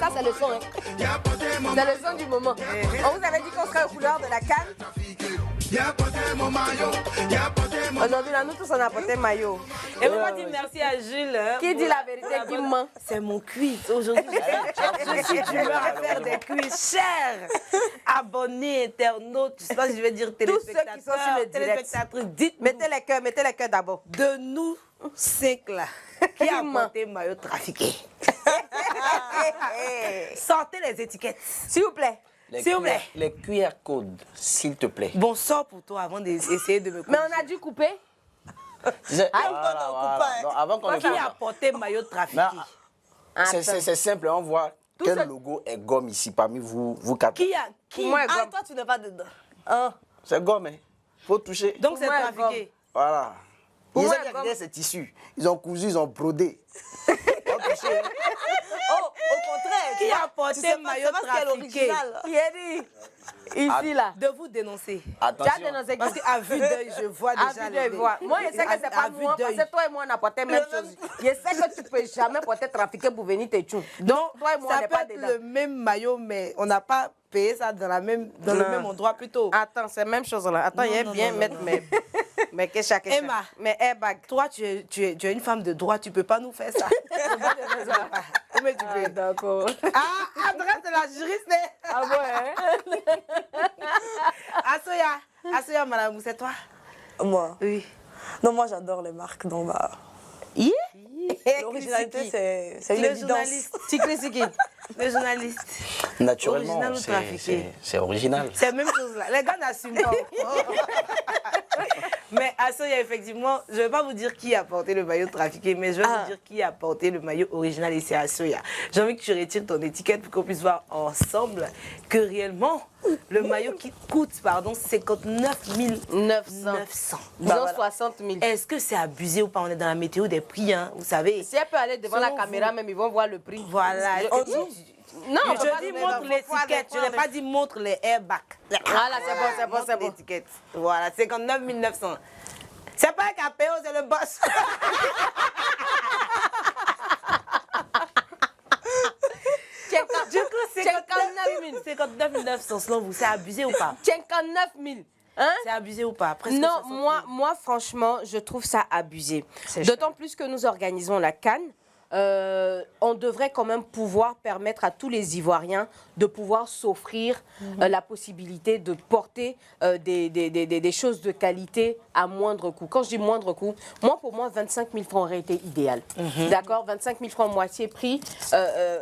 Ça, c'est le son. Hein. C'est le son du moment. On vous avait dit qu'on serait aux couleurs de la canne. Aujourd'hui, là, nous tous, on a porté maillot. Et on va dire merci à Jules. Qui dit la vérité, qui ment? C'est mon quiz. Aujourd'hui, je suis d'humeur à faire des quiz. Chers abonnés, internautes, je sais pas si je vais dire téléspectateurs. Tous ceux qui sont sur le direct. Téléspectatrices, dites mettez les cœurs d'abord. De nous, 5 là, qui a porté maillot trafiqué. Sortez les étiquettes. S'il vous plaît. S'il vous plaît. Les QR codes, s'il te plaît. Bon, sors pour toi avant d'essayer de me couper. Mais on a dû couper. Avant qu'on qui a porté maillot trafiqué? C'est simple, on voit quel logo est gomme ici parmi vous quatre. Qui moi, toi, tu n'es pas dedans. C'est gomme, hein. Faut toucher. Donc c'est trafiqué. Voilà. Ils ont regardé ces tissus. Ils ont cousu, ils ont brodé. Au contraire. Qui a porté maillot trafiqué? Qui a dit? Ici, là. De vous dénoncer. Attention. Tu as dénoncé qui? Parce qu'à vue d'œil, je vois déjà les... Moi, je sais que c'est pas moi, parce que toi et moi, on a porté même chose. Je sais que tu peux jamais porter trafiqué pour venir te tuer. Donc, toi et moi, on n'est pas dedans. Ça peut être le même maillot, mais on n'a pas payé ça dans le même endroit plutôt. Attends, c'est la même chose là. Attends, il y a bien mettre mes kéchas. Emma, mes airbags. Toi, tu es une femme de droit, tu peux pas nous faire ça. Comment tu peux? D'accord. Adresse de la juriste. Ah ouais, hein? Assoya, madame, c'est toi? Moi? Oui. Non, moi j'adore les marques, donc bah... L'originalité, c'est une évidence. Le journaliste. Naturellement, Original ou trafiqué? c'est original. C'est la même chose là. Les gars n'assument pas. Mais Assoya, effectivement, je ne vais pas vous dire qui a porté le maillot trafiqué, mais je vais vous dire qui a porté le maillot original et c'est Assoya. J'ai envie que tu retires ton étiquette pour qu'on puisse voir ensemble que réellement, le maillot qui coûte, 59 900. Disons 60 000. Est-ce que c'est abusé ou pas? On est dans la météo des prix, hein, vous savez. Si elle peut aller devant la caméra, même ils vont voir le prix. Voilà. Non, je dis montre l'étiquette, je n'ai pas dit montre les airbags. Voilà, c'est bon. L'étiquette. Voilà, 59 900. C'est pas un KPO, c'est le boss. Du coup, 59 900, selon vous, c'est abusé ou pas? 59 000. Hein? C'est abusé ou pas? Presque non, moi, franchement, je trouve ça abusé. D'autant plus que nous organisons la CAN. On devrait quand même pouvoir permettre à tous les Ivoiriens de pouvoir s'offrir la possibilité de porter des choses de qualité à moindre coût. Quand je dis moindre coût, pour moi, 25 000 francs aurait été idéal. D'accord? 25 000 francs moitié prix.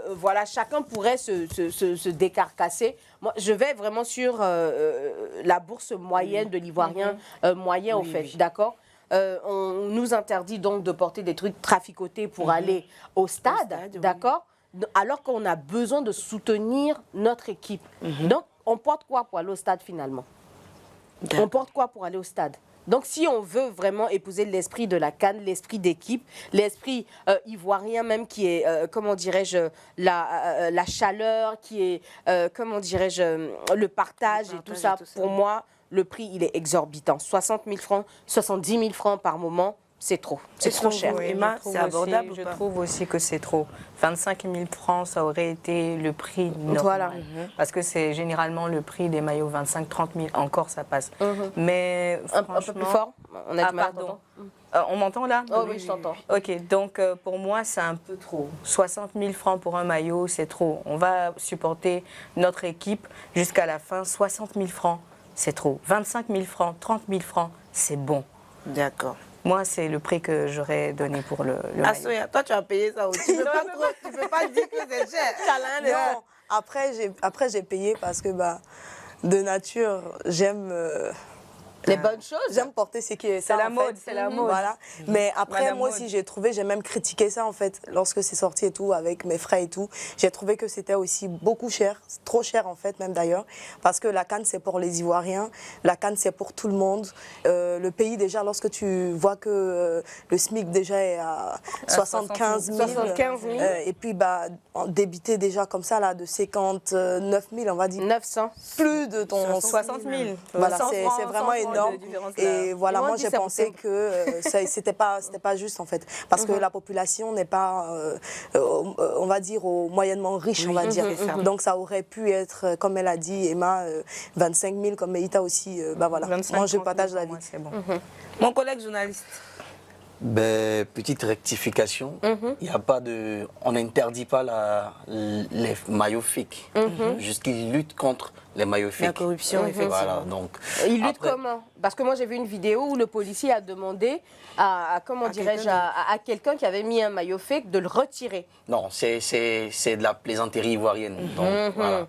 Voilà, chacun pourrait se décarcasser. Moi, je vais vraiment sur la bourse moyenne de l'Ivoirien moyen, fait. D'accord? On nous interdit donc de porter des trucs traficotés pour aller au stade, d'accord? Alors qu'on a besoin de soutenir notre équipe. Donc, on porte quoi pour aller au stade finalement? On porte quoi pour aller au stade? Donc, si on veut vraiment épouser l'esprit de la CAN, l'esprit d'équipe, l'esprit ivoirien même qui est, comment dirais-je, la chaleur, qui est, comment dirais-je, le partage et tout ça, pour moi, le prix, il est exorbitant. 60 000 francs, 70 000 francs par moment, c'est trop. C'est trop cher. Oui, Emma, c'est abordable Je trouve aussi que c'est trop. 25 000 francs, ça aurait été le prix normal. Voilà. Parce que c'est généralement le prix des maillots 25-30 000. Encore, ça passe. Mais Un peu plus fort? On a du mal à pardon. On m'entend là? Oh oui, je t'entends. Ok, donc pour moi, c'est un peu trop. 60 000 francs pour un maillot, c'est trop. On va supporter notre équipe jusqu'à la fin. 60 000 francs, c'est trop. 25 000 francs, 30 000 francs, c'est bon. D'accord. Moi, c'est le prix que j'aurais donné pour le maillot. Assoya, toi, tu as payé ça aussi. Tu ne peux pas dire que c'est cher. Non, après j'ai payé parce que bah, de nature, j'aime... Les bonnes choses. J'aime porter ce qui est ça. C'est la en mode, fait. c'est la mode. Voilà. Mais après, Madame moi mode. aussi, j'ai même critiqué ça en fait, lorsque c'est sorti et tout, avec mes frères et tout. J'ai trouvé que c'était aussi beaucoup cher, trop cher en fait, même d'ailleurs. Parce que la CAN, c'est pour les Ivoiriens, la CAN, c'est pour tout le monde. Le pays, déjà, lorsque tu vois que le SMIC déjà est à 75 000, 75 000. et puis bah, débité déjà comme ça, là, de 59 000, on va dire. 900. Plus de ton 60 000. Voilà, 100 c'est francs, vraiment 100 francs, énorme. Et voilà, moi j'ai pensé que c'était pas juste en fait. Parce que la population n'est pas, on va dire, moyennement riche, on va dire. Donc ça aurait pu être, comme elle a dit, Emma, 25 000, comme Meïta aussi. Bah voilà, moi je partage l'avis. C'est bon. Mon collègue journaliste. Ben, petite rectification, il y a pas de, on n'interdit pas les maillots fake, juste qu'ils luttent contre les maillots fake. La corruption, effectivement. Voilà, donc. Il lutte comment? Parce que moi j'ai vu une vidéo où le policier a demandé à quelqu'un qui avait mis un maillot fake de le retirer. Non, c'est de la plaisanterie ivoirienne. Donc, voilà.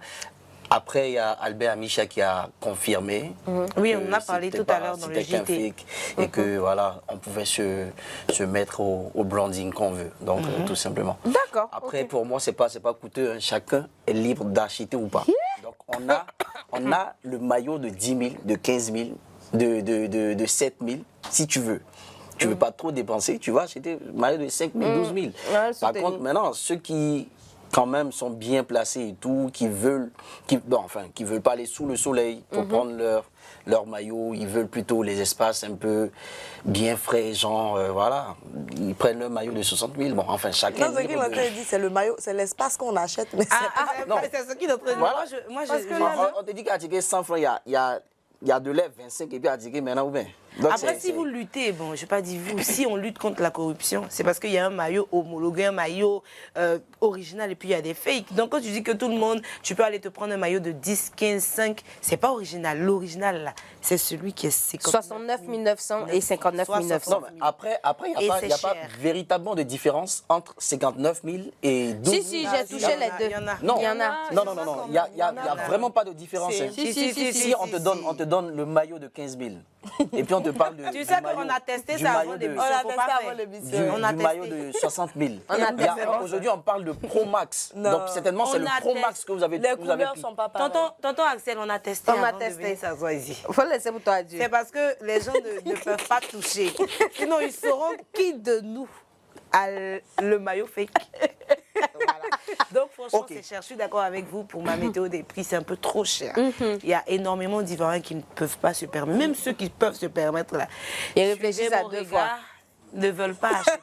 Après, il y a Albert Amicha qui a confirmé. Oui, on en a parlé tout à l'heure dans le JT. JT. Et que voilà, on pouvait se mettre au branding qu'on veut. Donc, tout simplement. D'accord. Après, pour moi, c'est pas coûteux. Hein. Chacun est libre d'acheter ou pas. Donc, on a le maillot de 10 000, de 15 000, de 7 000, si tu veux. Tu veux pas trop dépenser, tu vas acheter le maillot de 5 000, 12 000. Ouais, Par contre, maintenant, ceux qui quand même sont bien placés et tout, qui veulent pas aller sous le soleil pour prendre leur maillot, ils veulent plutôt les espaces un peu bien frais, genre voilà, ils prennent le maillot de 60 000. Bon, enfin chacun. Non, ce qu'il a dit, c'est le maillot, c'est l'espace qu'on achète, mais C'est ce qu'il est en train de dire. Voilà. Moi, On te dit qu'à ticket 100 francs, il y a de l'air 25 et puis à ticket maintenant ou bien. Donc, après, si vous luttez, bon, je n'ai pas dit vous, si on lutte contre la corruption, c'est parce qu'il y a un maillot homologué, un maillot original et puis il y a des fakes. Donc quand tu dis que tout le monde, tu peux aller te prendre un maillot de 10, 15, 5, c'est pas original. L'original, là, c'est celui qui est 69 900 et 59 900. Non, mais après il n'y a pas véritablement de différence entre 59 000 et 12 000. Si, j'ai touché les deux. Il y en a. Non, Il y en a. non, il n'y a vraiment pas de différence. Hein. Si on te donne le maillot de 15 000 et puis on te parle de Tu sais qu'on a testé ça avant l'émission. du maillot de 60 000. Aujourd'hui, on parle de Pro Max. Donc, certainement, c'est le Pro Max que vous avez les pris. couleurs sont pas pareilles. Tonton Axel, on a testé. On a avant testé. de venir s'asseoir ici. Il faut laisser pour toi à Dieu. C'est parce que les gens ne peuvent pas toucher. Sinon, ils sauront qui de nous a le maillot fake. Voilà. Donc, franchement, c'est cher. Je suis d'accord avec vous. Pour ma météo des prix, c'est un peu trop cher. Il y a énormément d'Ivoiriens qui ne peuvent pas se permettre. Même ceux qui peuvent se permettre, là. Ils réfléchissent à deux fois. Ne veulent pas acheter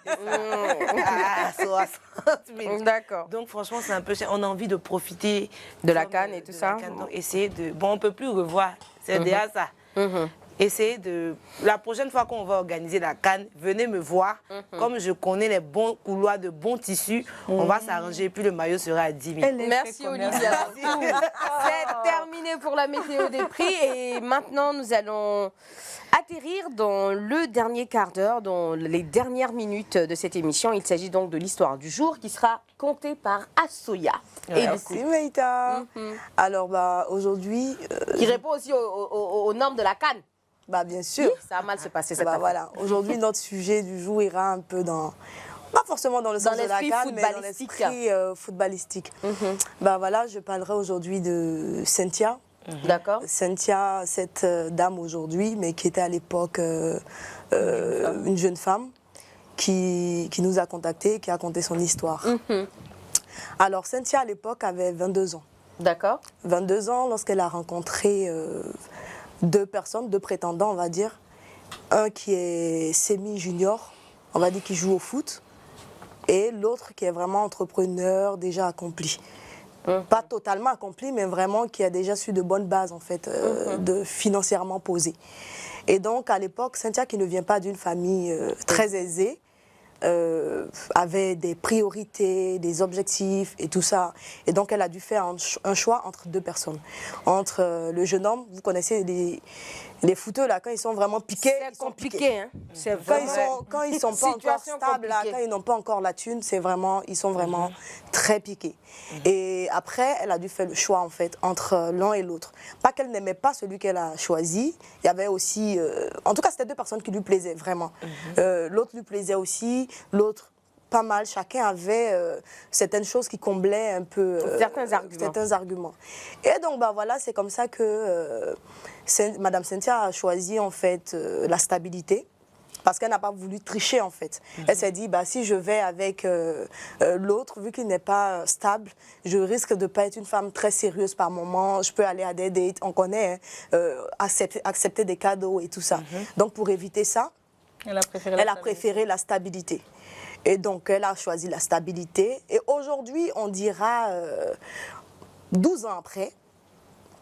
ça. 60 000. D'accord. Donc, franchement, c'est un peu cher. On a envie de profiter de la canne et tout ça. Donc, essayer de... Bon, on ne peut plus revoir. C'est déjà ça. Essayez de... La prochaine fois qu'on va organiser la canne, venez me voir. Comme je connais les bons couloirs de bons tissus, on va s'arranger. Puis le maillot sera à 10 000. Merci Olivia. C'est terminé pour la météo des prix. Et maintenant, nous allons atterrir dans le dernier quart d'heure, dans les dernières minutes de cette émission. Il s'agit donc de l'histoire du jour qui sera contée par Assoya. Merci Meïta. Alors aujourd'hui... Qui répond aussi aux normes de la canne. Bah bien sûr. Ça a mal se passer cette affaire. Voilà. Aujourd'hui, notre sujet du jour ira un peu dans... Pas forcément dans le sens de la canne, mais dans l'esprit footballistique. Bah voilà, je parlerai aujourd'hui de Cynthia. D'accord. Cynthia, cette dame aujourd'hui, mais qui était à l'époque une jeune femme qui nous a contactés, qui a conté son histoire. Alors Cynthia, à l'époque, avait 22 ans. D'accord. 22 ans lorsqu'elle a rencontré deux personnes, deux prétendants, on va dire. Un qui est semi-junior, on va dire, qui joue au foot, et l'autre qui est vraiment entrepreneur, déjà accompli. Pas totalement accompli, mais vraiment qui a déjà su de bonnes bases, en fait, de financièrement posées. Et donc, à l'époque, Cynthia, qui ne vient pas d'une famille très aisée, avait des priorités, des objectifs et tout ça. Et donc, elle a dû faire un choix entre deux personnes. Entre le jeune homme, vous connaissez les footeux, là, quand ils sont vraiment piqués. C'est compliqué, hein. Quand ils sont pas encore stables, là, quand ils n'ont pas encore la thune, ils sont vraiment très piqués. Et après, elle a dû faire le choix, en fait, entre l'un et l'autre. Pas qu'elle n'aimait pas celui qu'elle a choisi. Il y avait aussi... en tout cas, c'était deux personnes qui lui plaisaient, vraiment. L'autre lui plaisait aussi, l'autre pas mal. Chacun avait certaines choses qui comblaient un peu certains arguments. Et donc, bah, voilà, c'est comme ça que Madame Cynthia a choisi, en fait, la stabilité. parce qu'elle n'a pas voulu tricher en fait. Elle s'est dit, bah, si je vais avec l'autre, vu qu'il n'est pas stable, je risque de ne pas être une femme très sérieuse par moment, je peux aller à des dates, on connaît, accepter des cadeaux et tout ça. Donc pour éviter ça, elle a préféré la stabilité. Et donc elle a choisi la stabilité. Et aujourd'hui, on dira 12 ans après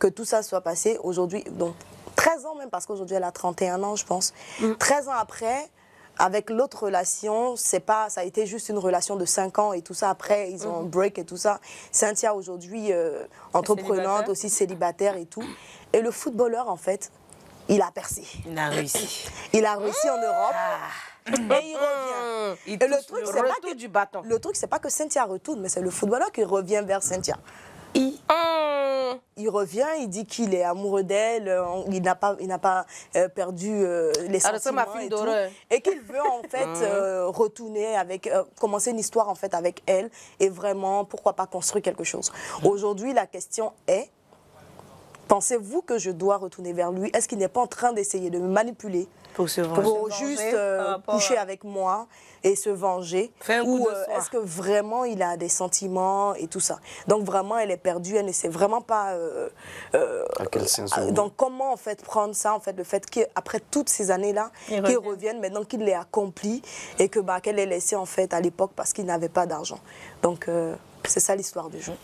que tout ça soit passé, aujourd'hui, donc 13 ans même, parce qu'aujourd'hui elle a 31 ans je pense, 13 ans après, avec l'autre relation, ça a été juste une relation de 5 ans et tout ça, après ils ont un break et tout ça. Cynthia aujourd'hui, entreprenante, aussi célibataire et tout. Et le footballeur en fait, il a percé. Il a réussi. Il a réussi en Europe. Et il revient. Et le truc, c'est pas du bâton. Le truc, c'est pas que Cynthia retourne, mais c'est le footballeur qui revient vers Cynthia. Il revient, il dit qu'il est amoureux d'elle, il n'a pas perdu les sentiments et tout, et qu'il veut en fait retourner commencer une histoire en fait avec elle et vraiment, pourquoi pas construire quelque chose. Aujourd'hui, la question est, pensez-vous que je dois retourner vers lui? Est-ce qu'il n'est pas en train d'essayer de me manipuler pour se venger, pour juste coucher avec moi et se venger? Ou est-ce que vraiment il a des sentiments et tout ça? Donc vraiment elle est perdue, elle ne sait vraiment pas donc comment en fait prendre ça, en fait, le fait qu'après toutes ces années-là, qu'il revienne maintenant qu'il l'ait accompli et que qu'elle l'ait laissé en fait à l'époque parce qu'il n'avait pas d'argent. Donc c'est ça l'histoire du jeu.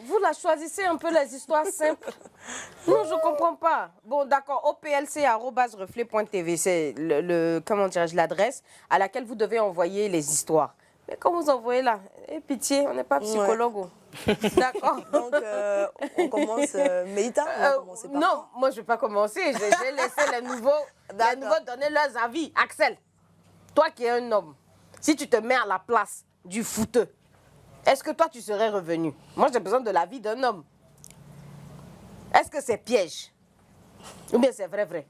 Vous la choisissez un peu les histoires simples. Non, je ne comprends pas. Bon, d'accord, oplc@reflet.tv, c'est l'adresse à laquelle vous devez envoyer les histoires. Mais quand vous envoyez là, pitié, on n'est pas psychologue. Ouais. D'accord. Donc, on commence. Meïta, on va commencer par non, moi, je ne vais pas commencer. Je vais laisser les nouveaux donner leurs avis. Axel, toi qui es un homme, si tu te mets à la place du footeux, est-ce que toi, tu serais revenu? Moi, j'ai besoin de l'avis d'un homme. Est-ce que c'est piège? Ou bien c'est vrai?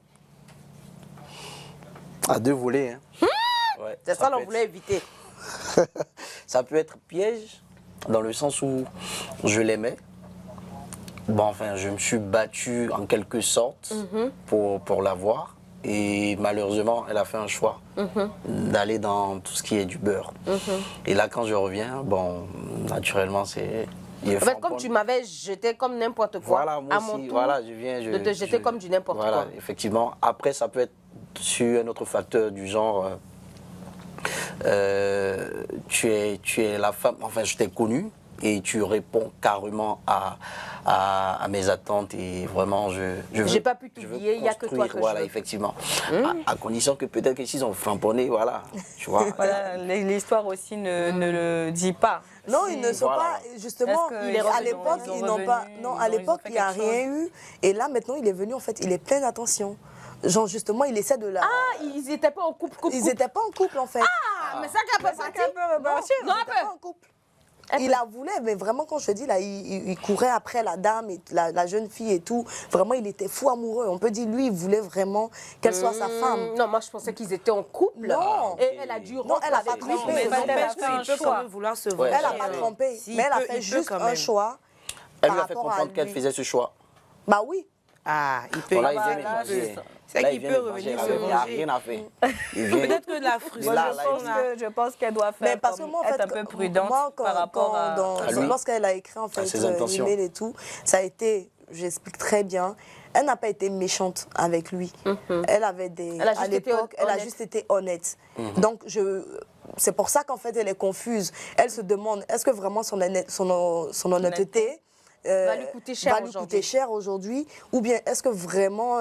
À deux volets. Hein. Ouais, c'est ça qu'on voulait éviter. Ça peut être piège, dans le sens où je l'aimais. Bon, enfin, je me suis battu en quelque sorte pour l'avoir. Et malheureusement, elle a fait un choix d'aller dans tout ce qui est du beurre. Et là, quand je reviens, bon, naturellement, c'est... En fait, comme tu m'avais jeté comme n'importe quoi, voilà, moi à aussi, mon tour, voilà, je viens, de te jeter comme du n'importe quoi. Voilà, effectivement. Après, ça peut être sur un autre facteur du genre... tu es la femme... Enfin, je t'ai connue. Et tu réponds carrément à mes attentes et vraiment j'ai pas pu t'oublier, il n'y a que toi que voilà, je veux. Effectivement. À condition que peut-être que s'ils ont framponné, voilà, tu vois. Voilà, l'histoire aussi ne le dit pas. Non, ils ne sont pas, justement, à l'époque, ils n'ont pas, non, à l'époque, il n'y a rien eu. Et là, maintenant, il est venu, en fait, il est plein d'attention. Genre, justement, il essaie de la... Ah, ils n'étaient pas en couple. Ils n'étaient pas en couple, en fait. Ah, mais ça qui a pas parti. Non, ils n'étaient pas en couple. Il la voulait, mais vraiment, quand je te dis, là, il courait après la dame, et la jeune fille et tout. Vraiment, il était fou amoureux. On peut dire, lui, il voulait vraiment qu'elle soit sa femme. Non, moi, je pensais qu'ils étaient en couple. Non. Et elle a dû non, elle n'a pas trompé. Mais n'empêche qu'il peut quand même vouloir se venger. Elle n'a pas trompé. Mais elle a fait juste un choix. Elle lui a fait comprendre qu'elle faisait ce choix. Bah oui. Ah, il peut. Voilà, il vient c'est qu'il peut revenir se venger. Il n'a rien à faire. Peut-être que la frustration... Je pense qu'elle doit faire parce que moi, en fait, être un peu prudente par rapport à lorsqu'elle a écrit en fait l'email et tout, ça a été, j'explique très bien, elle n'a pas été méchante avec lui. Elle avait à l'époque, elle a juste été honnête. Donc c'est pour ça qu'en fait elle est confuse. Elle se demande, est-ce que vraiment son honnêteté va lui coûter cher aujourd'hui, ou bien est-ce que vraiment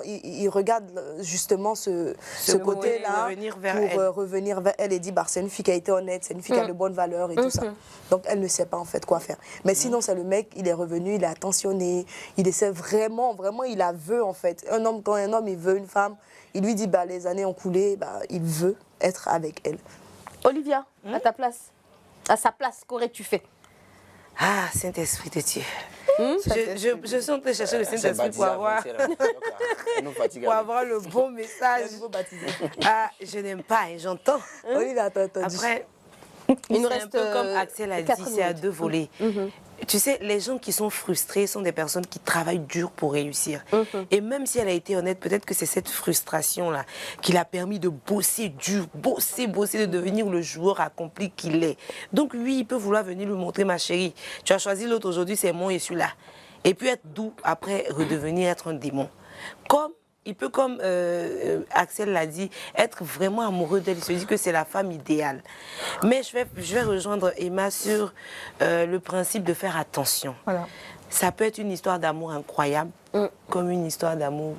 il regarde justement ce côté-là pour revenir vers elle et dit c'est une fille qui a été honnête, c'est une fille qui a de bonnes valeurs et tout ça. Donc elle ne sait pas en fait quoi faire. Mais sinon c'est le mec, il est revenu, il est attentionné, il essaie vraiment, il la veut en fait. Quand un homme il veut une femme, il lui dit les années ont coulé, il veut être avec elle. Olivia, à sa place, qu'aurais-tu fait? Ah, Saint-Esprit de Dieu. Je suis en train de chercher le Saint-Esprit pour avoir le bon message. Ah, je n'aime pas, et j'entends. Olivia, attends. Après, Il nous C'est reste un peu comme Axel a dit, 4 c'est à minutes. 2 volets. Tu sais, les gens qui sont frustrés sont des personnes qui travaillent dur pour réussir. Et même si elle a été honnête, peut-être que c'est cette frustration-là qui l'a permis de bosser dur, bosser, de devenir le joueur accompli qu'il est. Donc oui, il peut vouloir venir lui montrer, ma chérie, tu as choisi l'autre aujourd'hui, c'est moi et celui-là. Et puis être doux, après redevenir être un démon. Il peut, comme Axel l'a dit, être vraiment amoureux d'elle. Il se dit que c'est la femme idéale. Mais je vais rejoindre Emma sur le principe de faire attention. Voilà. Ça peut être une histoire d'amour incroyable, comme une histoire d'amour...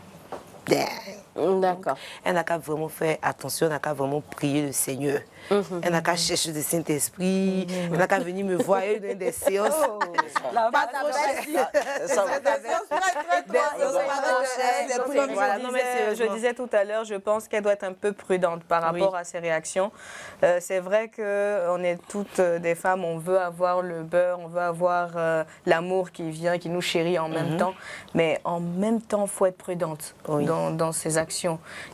D'accord. Elle n'a qu'à vraiment faire attention, elle n'a qu'à vraiment prier le Seigneur. Elle n'a qu'à chercher le Saint-Esprit, elle n'a qu'à venir me voir et donner des séances. Pas trop cher. Je disais tout à l'heure, je pense qu'elle doit être un peu prudente par rapport à ses réactions. C'est vrai qu'on est toutes des femmes, on veut avoir le beurre, on veut avoir l'amour qui vient, qui nous chérit en même temps. Mais en même temps, il faut être prudente dans ses actions.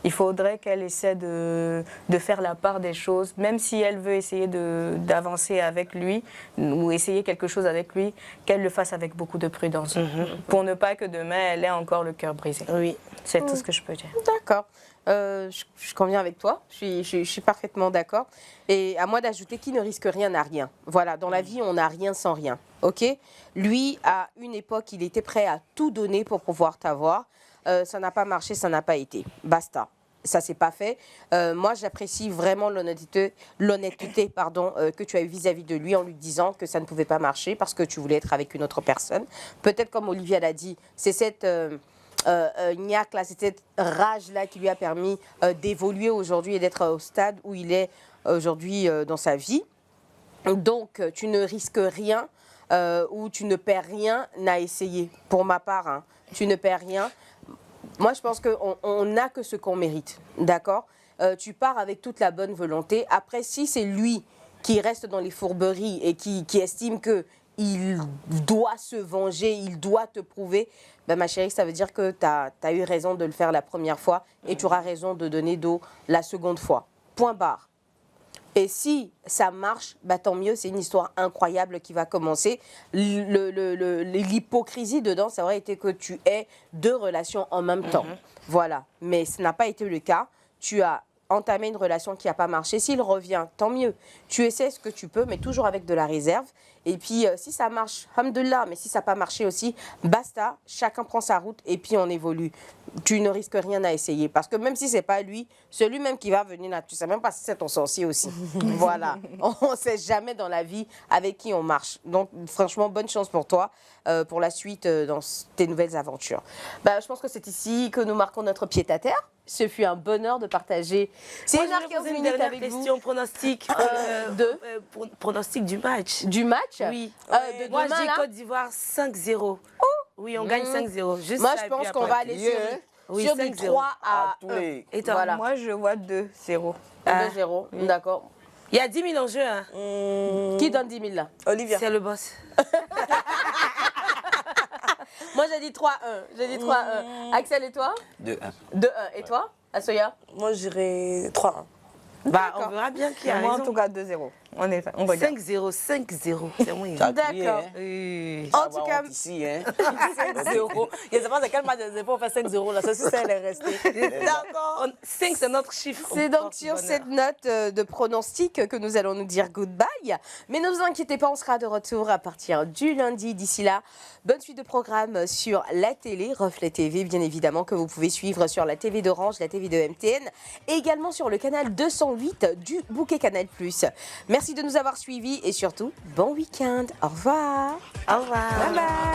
Il faudrait qu'elle essaie de faire la part des choses, même si elle veut essayer d'avancer avec lui ou essayer quelque chose avec lui, qu'elle le fasse avec beaucoup de prudence. Pour ne pas que demain, elle ait encore le cœur brisé. Oui. C'est tout ce que je peux dire. D'accord. Je conviens avec toi, je suis parfaitement d'accord. Et à moi d'ajouter qui ne risque rien n'a rien. Voilà, dans la vie, on n'a rien sans rien. Ok. Lui, à une époque, il était prêt à tout donner pour pouvoir t'avoir. Ça n'a pas marché, ça n'a pas été. Basta. Ça s'est pas fait. Moi, j'apprécie vraiment l'honnêteté que tu as eu vis-à-vis de lui en lui disant que ça ne pouvait pas marcher parce que tu voulais être avec une autre personne. Peut-être comme Olivia l'a dit, c'est cette niaque-là, c'est cette rage-là qui lui a permis d'évoluer aujourd'hui et d'être au stade où il est aujourd'hui dans sa vie. Donc, tu ne risques rien ou tu ne perds rien à essayer. Pour ma part, hein, tu ne perds rien. Moi, je pense qu'on n'a que ce qu'on mérite, d'accord ? Tu pars avec toute la bonne volonté. Après, si c'est lui qui reste dans les fourberies et qui estime qu'il doit se venger, il doit te prouver, ben, ma chérie, ça veut dire que tu as eu raison de le faire la première fois et tu auras raison de donner d'eau la seconde fois. Point barre. Et si ça marche, bah tant mieux, c'est une histoire incroyable qui va commencer. L'hypocrisie dedans, ça aurait été que tu aies 2 relations en même temps. Voilà, mais ce n'a pas été le cas. Tu as entamé une relation qui n'a pas marché. S'il revient, tant mieux. Tu essaies ce que tu peux, mais toujours avec de la réserve. Et puis, si ça marche, alhamdoulilah, mais si ça n'a pas marché aussi, basta, chacun prend sa route et puis on évolue. Tu ne risques rien à essayer. Parce que même si ce n'est pas lui, celui même qui va venir là, tu ne sais même pas si c'est ton sorcier aussi. Voilà. On ne sait jamais dans la vie avec qui on marche. Donc, franchement, bonne chance pour toi, pour la suite dans tes nouvelles aventures. Bah, je pense que c'est ici que nous marquons notre pied-à-terre. Ce fut un bonheur de partager ces 15 minutes avec question, vous. Pronostic, pronostic du match. Du match Oui. de Moi, demain, je dis là. Côte d'Ivoire 5-0. Oui, on gagne 5-0. Juste Moi, ça, je et pense puis qu'on après. va aller sur du 5-0. 3 à tous 1. les- Et toi, Voilà. Moi, je vois 2-0. 2-0, d'accord. il y a 10 000 en jeu. Hein. Qui donne 10 000 là? Olivia. C'est le boss. Moi, j'ai dit 3-1. J'ai dit 3-1. Axel et toi? 2-1. 2-1. Et toi, Asoya? Moi, je dirais 3-1. Bah, on verra bien qui a Moi, en raison. tout cas, 2-0. On regarde. 5-0, 5-0. C'est moi. T'as crié, D'accord. hein? Oui. En tout cas, Ici, hein? 5-0. Je ne sais pas de quel match de 0 on fait 5-0 là. Ça, c'est elle est restée. D'accord. 5, c'est notre chiffre. c'est donc sur cette note de pronostic que nous allons nous dire goodbye. Mais ne vous inquiétez pas, on sera de retour à partir du lundi. D'ici là, bonne suite de programme sur la télé, Reflet TV, bien évidemment, que vous pouvez suivre sur la TV d'Orange, la TV de MTN, et également sur le canal 208 du Bouquet Canal+. Merci de nous avoir suivis et surtout, bon week-end. Au revoir. Au revoir. Bye bye.